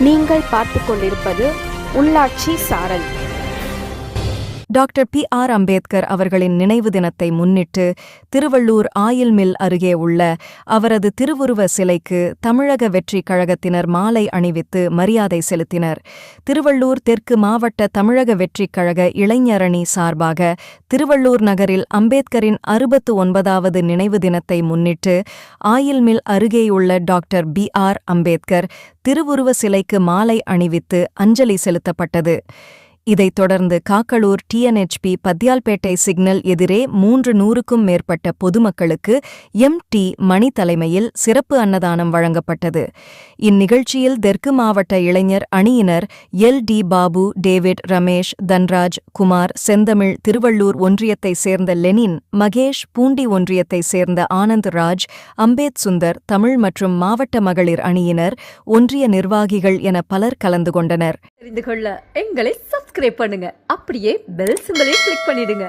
நீங்கள் பார்த்துக் கொண்டிருப்பது உள்ளாட்சி சாரல். Doctor B.R.. அம்பேத்கர் அவர்களின் நினைவு தினத்தை முன்னிட்டு திருவள்ளூர் ஆயில் மில் அருகே உள்ள அவரது திருவுருவ சிலைக்கு தமிழக வெற்றிக் கழகத்தினர் மாலை அணிவித்து மரியாதை செலுத்தினர். திருவள்ளூர் தெற்கு மாவட்ட தமிழக வெற்றிக் கழக இளைஞரணி சார்பாக திருவள்ளூர் நகரில் அம்பேத்கரின் 69வது நினைவு தினத்தை முன்னிட்டு ஆயில் மில் அருகேயுள்ள டாக்டர் பி.ஆர். அம்பேத்கர் திருவுருவ சிலைக்கு மாலை அணிவித்து அஞ்சலி செலுத்தப்பட்டது. இதைத் தொடர்ந்து காக்களூர் TNHP பத்தியால்பேட்டை சிக்னல் எதிரே 300க்கும் மேற்பட்ட பொதுமக்களுக்கு M.T. மணி தலைமையில் சிறப்பு அன்னதானம் வழங்கப்பட்டது. இந்நிகழ்ச்சியில் தெற்கு மாவட்ட இளைஞர் அணியினர் L.D. பாபு, டேவிட், ரமேஷ், தன்ராஜ், குமார், செந்தமிழ், திருவள்ளூர் ஒன்றியத்தைச் சேர்ந்த லெனின், மகேஷ், பூண்டி ஒன்றியத்தைச் சேர்ந்த ஆனந்த் ராஜ், அம்பேத் சுந்தர், தமிழ் மற்றும் மாவட்ட மகளிர் அணியினர், ஒன்றிய நிர்வாகிகள் என பலர் கலந்து கொண்டனர். தெரிந்து கொள்ள எங்களை சப்ஸ்கிரைப் பண்ணுங்க, அப்படியே பெல் சிம்பலையும் கிளிக் பண்ணிடுங்க.